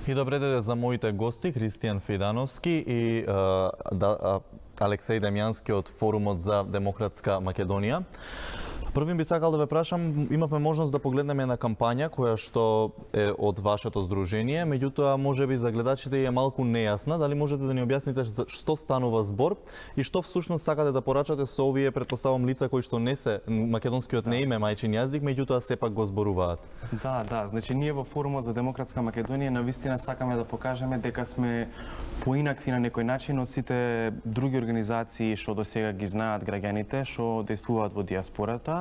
И добре дојде за моите гости Христијан Фидановски и Алексеј Демјански од Форумот за демократска Македонија. Првим би сакал да ве прашам, имавме можност да погледнеме на кампања која што е од вашето здружение, меѓутоа можеби за гледачите е малку нејасна, дали можете да ни објасните што станува збор и што всушност сакате да порачате со овие, претпоставам, лица кои што не се македонскиот не им е мајчин јазик, меѓутоа сепак го зборуваат? Да, значи ние во Форумот за демократска Македонија навистина сакаме да покажеме дека сме поинакви на некој начин од сите други организации што досега ги знаат граѓаните, што действуваат во диаспората.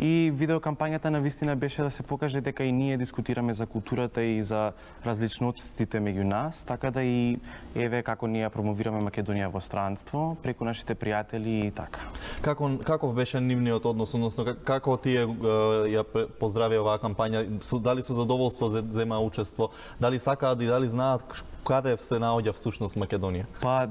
И видеокампањата навистина беше да се покаже дека и ние дискутираме за културата и за различностите меѓу нас, така да и еве како ние промовираме Македонија во странство преку нашите пријатели и така. Каков беше нивниот однос, односно како тие ја поздравија оваа кампања, дали со задоволство зема учество, дали сакаат и дали знаат каде се наоѓа всушност Македонија? Па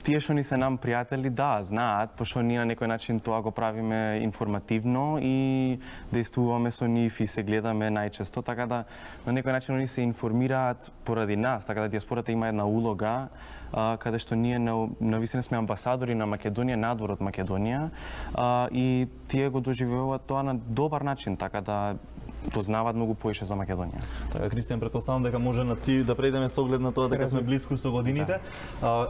тие што ни се нам пријатели, да, знаат, пошто ние на некој начин тоа го правиме информативно и действуваме со нив и се гледаме најчесто, така да на некој начин они се информираат поради нас, така да диаспората има една улога каде што ние навистина сме амбасадори на Македонија надвор од Македонија и тие го доживеуваат тоа на добар начин, така да познаваат многу поише за Македонија. Така, Христијан, претпоставам дека може на ти да преидеме со оглед на тоа дека сме блиску со годините.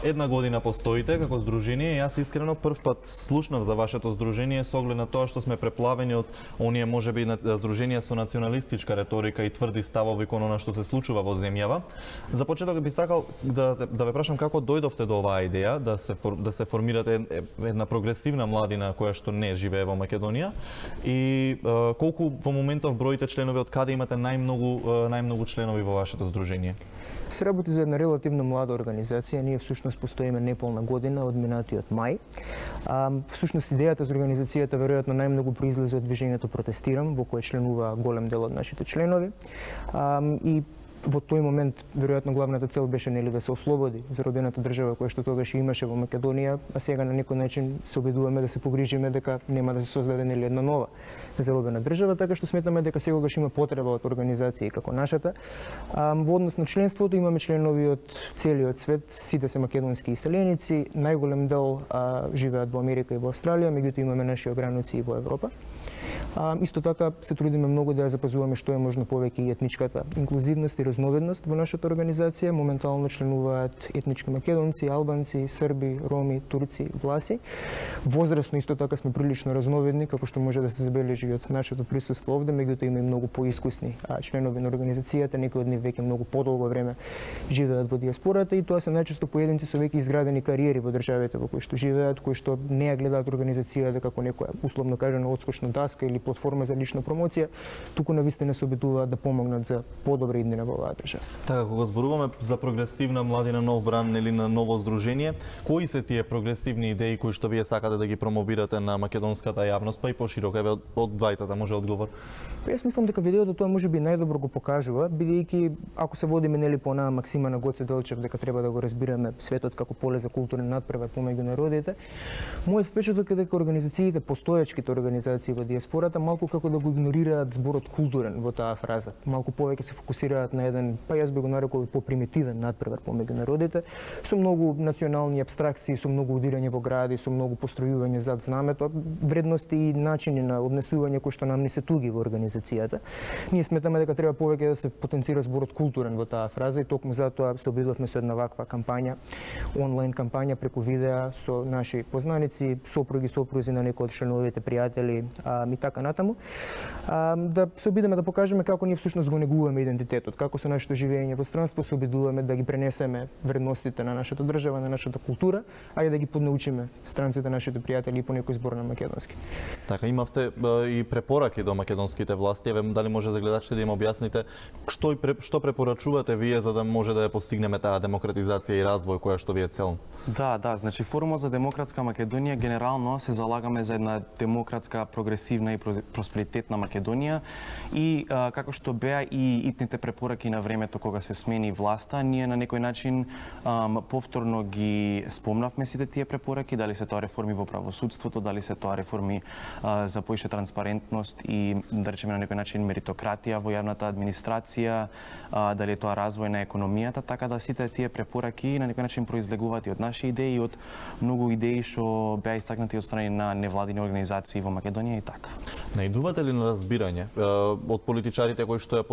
Една година постоите како здружение и јас искрено прв пат слушнав за вашето здружение со оглед на тоа што сме преплавени од оние можеби здруженија со националистичка реторика и тврди ставови кон она што се случува во земјава. За почеток би сакал да ве прашам како дојдовте до оваа идеја да се формирате една прогресивна младина која што не живее во Македонија и колку во моментов број членови, од каде имате најмногу членови во вашето здружение? Се работи за една релативно млада организација. Ние всушност постоиме неполна година од минатиот мај. Всушност идејата за организацијата веројатно најмногу произлезе од движењето Протестирам, во кое членува голем дел од нашите членови. И во тој момент веројатно главната цел беше нели да се ослободи заробената држава која што тогаш имаше во Македонија, а сега на некој начин се обидуваме да се погрижиме дека нема да се создаде нели една нова заробена држава, така што сметаме дека секогаш има потреба од организации како нашата. Во однос на членството имаме членови од целиот свет, сите се македонски иселеници, најголем дел живеат во Америка и во Австралија, меѓутоа имаме наши ограници и во Европа. Исто така се трудиме многу да ја запазуваме што е можно повеќе и етничката инклузивност и разновидност во нашата организација. Моментално членуваат етнички македонци, албанци, срби, роми, турци, власи. Возрасно исто така сме прилично разновидни, како што може да се забележи од нашето присуство овде, меѓутоа има и многу поискусни членови на организацијата, некои од нив веќе многу подолго време живеат во диаспората и тоа се најчесто поединци со веќе изградени кариери во државите во кои што живеат, кои што не ја гледаат организацијата како некоја условно кажано отскочна даска или платформа за лична промоција, туку навистина се обидуваат да помогнат за подобра иднина во оваа држава. Така, кога зборуваме за прогресивна младина, нов бран или на ново здружение, кои се тие прогресивни идеи кои што вие сакате да ги промовирате на македонската јавност, па и пошироко, еве од двајцата може одговор? Јас мислам дека видеото тоа можеби најдобро го покажува, бидејќи ако се водиме нели по онаа максима на Гоце Делчев дека треба да го разбираме светот како поле за културен надпревар помеѓу народите, мојот впечаток е дека организациите, постоечките организации во диаспората малку како да го игнорираат зборот културен во таа фраза. Малку повеќе се фокусираат на еден, па јас би го нарекол попримитивен надпревар помеѓу народите, со многу национални апстракции, со многу удирање во гради, со многу постројување зад знамето, вредности и начини на однесување кои што нам не се туги во организацијата. Ние сметаме дека треба повеќе да се потенцира зборот културен во таа фраза и токму затоа се обидовме со една ваква кампања, онлайн кампања преку видеа со наши познаници, сопрузи на некои од членовите пријатели и така натаму, да се обидеме да покажеме како ние всушност го негуваме идентитетот, како со нашето живење во странство се обидуваме да ги пренесеме вредностите на нашата држава, на нашата култура, а и да ги поднаучиме странците, нашите пријатели и по некој збор на македонски. Така, имавте и препораки до македонските власти, еве дали може за гледачите да им објасните што препорачувате вие за да може да ја постигнеме таа демократизација и развој која што ви е цел? Да, значи Форумот за демократска Македонија генерално се залагаме за една демократска прогресивна инклузивна и просперитетна Македонија и како што беа и итните препораки на времето кога се смени власта, ние на некој начин повторно ги спомнавме сите тие препораки, дали се тоа реформи во правосудството, дали се тоа реформи за поише транспарентност и да речеме на некој начин меритократија во јавната администрација, дали е тоа развој на економијата, така да сите тие препораки на некој начин произлегуваат и од наши идеи и од многу идеи што беа истакнати од страни на невладини организации во Македонија и така. Наидувате ли на разбирање од политичарите кои што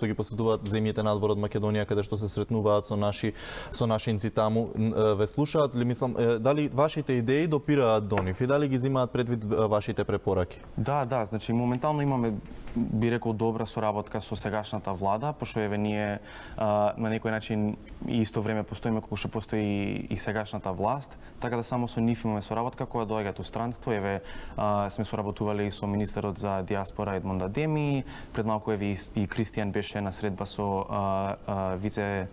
ги посетуваат земјите надвор од Македонија, каде што се сретнуваат со нашинци таму, ве слушаат ли, мислам, дали вашите идеи допираат до нив и дали ги земаат предвид вашите препораки? Да, значи моментално имаме, би рекол, добра соработка со сегашната влада, пошто еве ние на некој начин и исто време постоиме како што постои и сегашната власт, така да само со нив имаме соработка кога доаѓаат у странство. Еве сме соработували со министерот за диаспора Едмонд Адеми, пред малку еве и Кристијан беше на средба со вице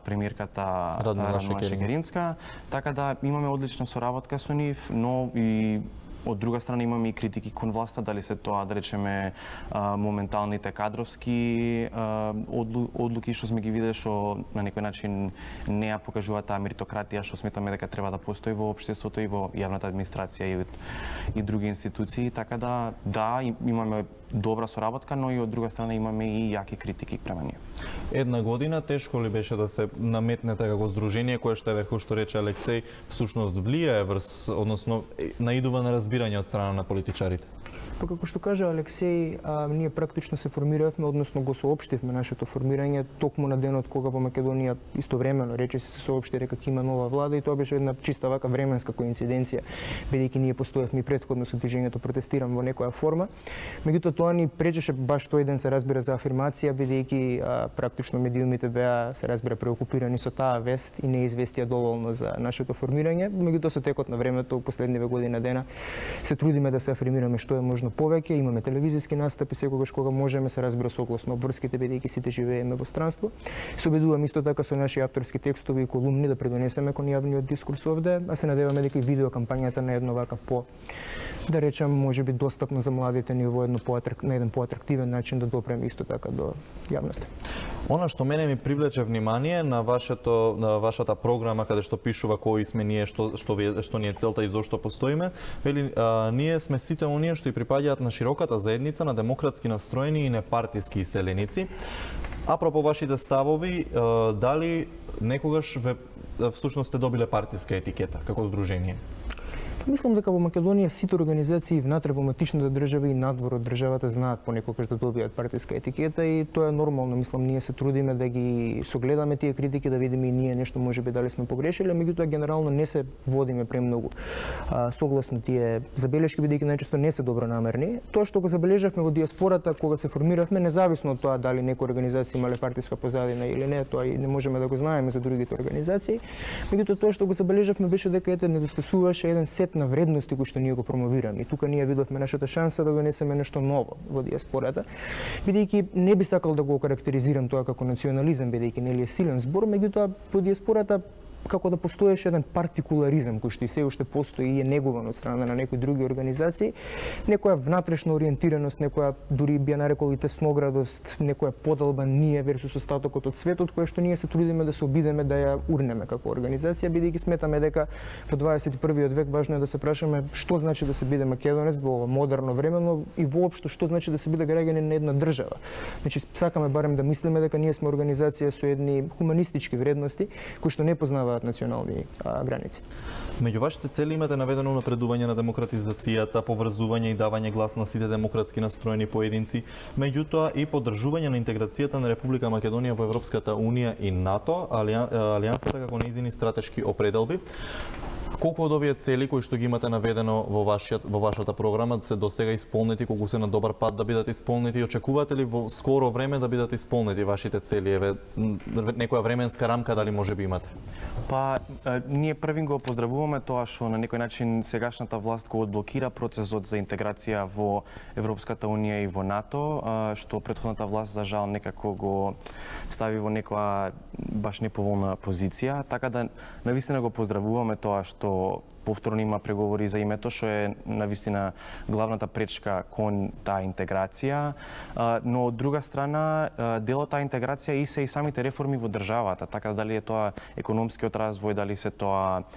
премиерката Радмила Шекеринска, така да имаме одлична соработка со нив, но и од друга страна имаме и критики кон власта, дали се тоа, да речеме, моменталните кадровски одлуки што сме ги виделе, што на некој начин не ја покажуваат таа меритократија што сметаме дека треба да постои во општеството и во јавната администрација и други институции, така да, имаме добра соработка, но и од друга страна имаме и јаки критики према ние. Една година тешко ли беше да се наметнете како здружение кое што веќе што рече Алексеј, всушност влијае врз, односно наидува на разбирање од страна на политичарите? Па како што кажа Алексеј, ние практично се формиравме, односно го соопштивме нашето формирање токму на денот кога во Македонија истовремено рече се соопшти дека ќе има нова влада и тоа беше една чиста вака временска коинциденција, бидејќи ние постоевме и претходно со движењето Протестирам во некоја форма. Меѓутоа тоа ни пречеше баш тој ден се разбира за афирмација, бидејќи практично медиумите беа се разбира преокупирани со таа вест и не известија доволно за нашето формирање. Меѓутоа со текот на времето, последниве година дена, се трудиме да се афирмираме што е можно повеќе, имаме телевизиски настапи секогаш кога можеме, се разбира согласно обврските, бидејќи сите живееме во странство. Се обидуваме исто така со наши авторски текстови и колумни да предонесеме кон јавниот дискурс овде, а се надеваме дека и видео кампањата на едно вака да речам, може би достапно за младите ни во на еден поатрактивен начин да допреме исто така до јавноста. Она што мене ми привлече внимание на вашата програма каде што пишува кои сме ние, што ни е целта и зошто постоиме, вели ние сме сите оние што и припаѓаат на широката заедница на демократски настроени и непартиски иселеници. Апропо вашите ставови, дали некогаш всушност сте добиле партиска етикета како здружение? Мислам дека во Македонија сите организации внатре во матичната држава и надвор од државата знаат понекогаш да добијат партиска етикета и тоа е нормално. Мислам, ние се трудиме да ги согледаме тие критики, да видиме и ние нешто можеби дали сме погрешиле, меѓутоа генерално не се водиме премногу согласно тие забелешки, бидејќи најчесто не се добронамерни. Тоа што го забележавме во диаспората кога се формиравме, независно од тоа дали некои организации имале партиска позадина или не, тоа и не можеме да го знаеме за другите организации. Меѓутоа тоа што го забележавме беше дека недостасуваше еден сет на вредности кои што ние го промовираме. И тука ние видовме нашата шанса да донесеме нешто ново во диаспората, бидејќи не би сакал да го карактеризирам тоа како национализам, бидејќи нели е силен збор, меѓутоа во диаспората како да постоеше еден партикуларизам кој што и се уште постои и е негуван од страна на некои други организации, некоја внатрешна ориентираност, некоја дури би ја нарекол и тесноградост, некоја подалба ние версус остатокот од светот, која што ние се трудиме да се обидеме да ја урнеме како организација, бидејќи сметаме дека во 21 век важно е да се прашаме што значи да се биде македонец во ова модерно време, но и воопшто што значи да се биде граѓанин на една држава. Значи сакаме барем да мислиме дека ние сме организација со едни хуманистички вредности кои што не познаваат национални граници. Меѓу вашите цели имате наведено напредување на демократизацијата, поврзување и давање глас на сите демократски настроени поединци, меѓутоа и поддржување на интеграцијата на Република Македонија во Европската Унија и НАТО, алијансата како нејзини стратешки определби. Колку од овие цели кои што ги имате наведено во вашата програма се досега исполнети, колку се на добар пат да бидат исполнети и очекувате ли во скоро време да бидат исполнети вашите цели? Еве некоја временска рамка дали може би имате? Па ние првин го поздравуваме тоа што на некој начин сегашната власт го одблокира процесот за интеграција во Европската Унија и во НАТО, што претходната власт за жал некако го стави во некоја баш неповолна позиција, така да навистина го поздравуваме тоа што повторно има преговори за името, што е навистина главната пречка кон таа интеграција, но од друга страна дел од таа интеграција и се и самите реформи во државата, така дали е тоа економскиот развој, дали се тоа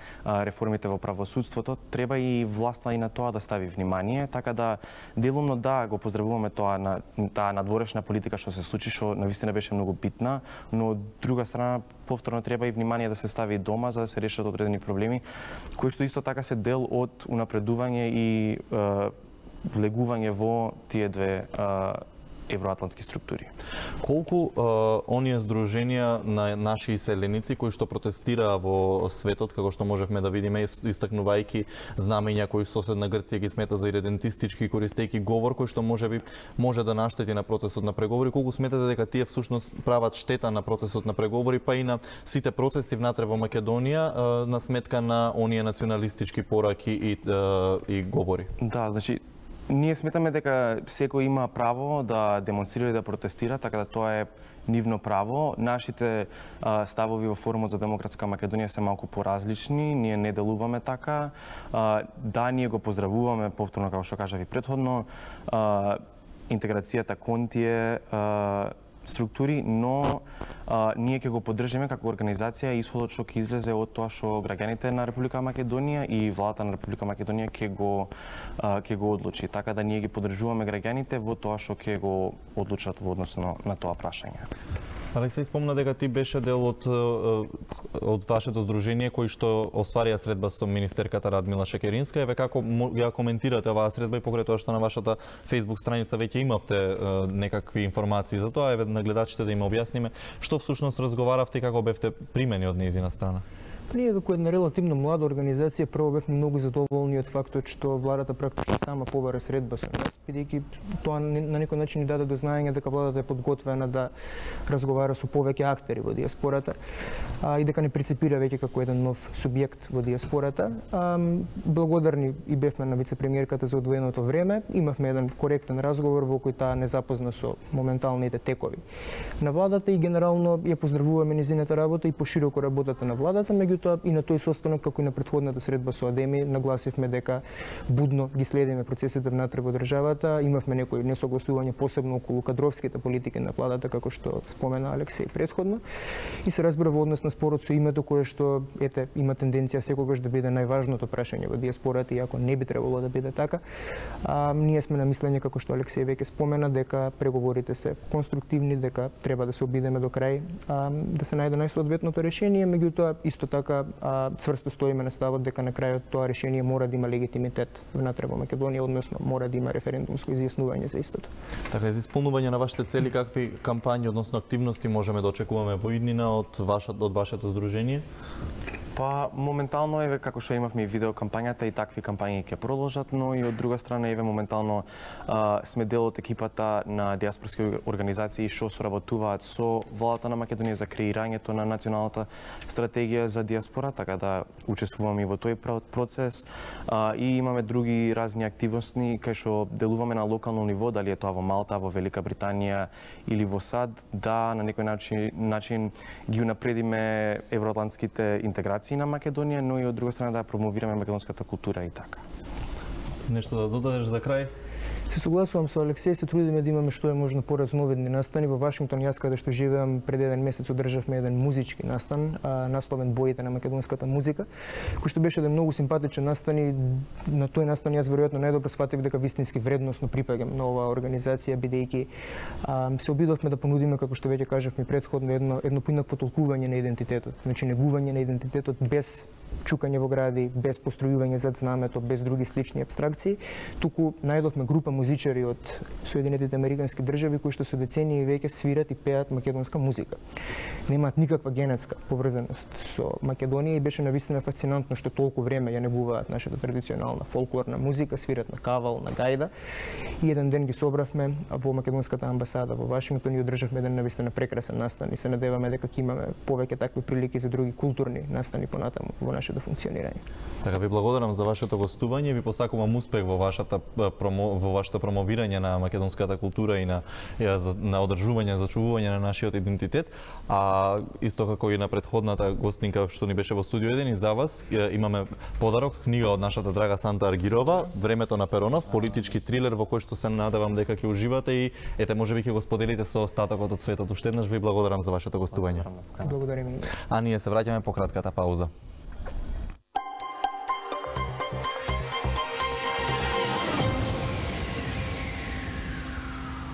реформите во правосудството, треба и власта и на тоа да стави внимание, така да делумно да го поздравуваме тоа на таа надворешна политика што се случи, што навистина беше многу битна, но од друга страна повторно треба и внимание да се стави дома за да се решат одредени проблеми, кои што исто така се дел од унапредување и влегување во тие две евроатлантски структури. Колку оние здруженија на наши иселеници кои што протестираа во светот, како што можевме да видиме, истакнувајќи знамења кои соседна Грција ги смета за иредентистички, користејќи говор кој што можеби може да наштети на процесот на преговори, колку сметате дека тие всушност прават штета на процесот на преговори, па и на сите процеси внатре во Македонија на сметка на оние националистички пораки и говори? Да, значи ние сметаме дека секој има право да демонстрира и да протестира, така да тоа е нивно право. Нашите ставови во Форумот за демократска Македонија се малку поразлични, ние не делуваме така. Да, ние го поздравуваме, повторно како што кажав и претходно, интеграцијата кон тие структури, но ние ќе го поддржиме како организација исходот што ќе излезе од тоа што граѓаните на Република Македонија и владата на Република Македонија ќе го одлучи. Така да ние ги поддржуваме граѓаните во тоа што ќе го одлучат во односно на тоа прашање. Алексеј спомна дека ти беше дел од вашето здружение кој што остварија средба со министерката Радмила Шекеринска. Еве како ја коментирате оваа средба и покрај тоа што на вашата Facebook страница веќе имавте некакви информации за тоа, еве на гледачите да им објасниме што всушност разговаравте и како бевте примени од нејзина страна. Ние како една релативно млада организација прво бевме многу задоволни од фактот што владата практично сама побара средба со нас, бидејќи тоа на некој начин ни даде до знаење дека владата е подготвена да разговара со повеќе актери во диаспората и дека не прицепира веќе како еден нов субјект во диаспората. Благодарни и бевме на вице-премиерката за одвоеното време. Имавме еден коректен разговор во кој таа не запозна со моменталните текови на владата и генерално ја поздравуваме нејзината работа и пошироко работата на владата, меѓутоа и на тој состанок како и на претходната средба со Адеми нагласивме дека будно ги следиме процесите внатре во државата. Имавме некои несогласувања посебно околу кадровските политики на владата како што спомена Алексеј претходно и се разбира во однос на спорот со името кое што има тенденција секогаш да биде најважното прашање во диаспората, иако не би требало да биде така. Ние сме на мислење како што Алексеј веќе спомена дека преговорите се конструктивни, дека треба да се обидеме до крај, да се најде најсоодветното решение, меѓутоа исто така цврсто стоиме на ставот дека на крајот тоа решение мора да има легитимитет внатре во Македонија, односно мора да има референдумско изјаснување за истото. Така, за исполнување на вашите цели, какви кампањи, односно активности можеме да очекуваме во иднина од вашето здружение? Па моментално еве како што имавме и видео кампањата и такви кампањи ќе продолжат, но и од друга страна еве моментално сме дел од екипата на диаспорски организации што соработуваат со владата на Македонија за креирањето на националната стратегија за диаспора, така да учествуваме и во тој процес и имаме други разни активности кај што делуваме на локално ниво, дали е тоа во Малта, во Велика Британија или во САД, да на некој начин ги унапредиме евроатлантските интеграции на Македонија, но и од друга страна да промовираме македонската култура и така. Нешто да додадеш за крај? Се согласувам со Алексеј, се трудиме да имаме што е можно поразновидни настани. Во Вашингтон, јас каде што живеам, пред еден месец одржавме еден музички настан, насловен Боите на македонската музика, кој што беше еден многу симпатичен настан и на тој настан јас веројатно најдобро сфатив дека вистински вредносно припаѓам на оваа организација, бидејќи се обидовме да понудиме, како што веќе кажавме претходно, едно поинакво толкување на идентитетот, значи негување на идентитетот без чукање во гради, без постројување зад знамето, без други слични апстракции, туку најдовме група музичари од Соединетите Американски држави кои што со децении веќе свират и пеат македонска музика. Немаат никаква генетска поврзаност со Македонија и беше навистина фасцинантно што толку време ја негуваат нашата традиционална фолклорна музика, свират на кавал, на гајда. И еден ден ги собравме во македонската амбасада во Вашингтон и одржавме еден навистина прекрасен настан и се надеваме дека ќе имаме повеќе такви прилики за други културни настани понатаму во нашето функционирање. Така, ви благодарам за вашето гостување, ви посакувам успех во во вашето промовирање на македонската култура и на одржување, зачувување на нашиот идентитет. А исто како и на претходната гостинка што ни беше во студио 1 и за вас имаме подарок, книга од нашата драга Санта Аргирова, Времето на Перонов, политички трилер во кој што се надевам дека ќе уживате и ете можеби ќе го споделите со остатокот од светот. Уште еднаш ви благодарам за вашето гостување. Благодарам и. А ние се враќаме по кратката пауза.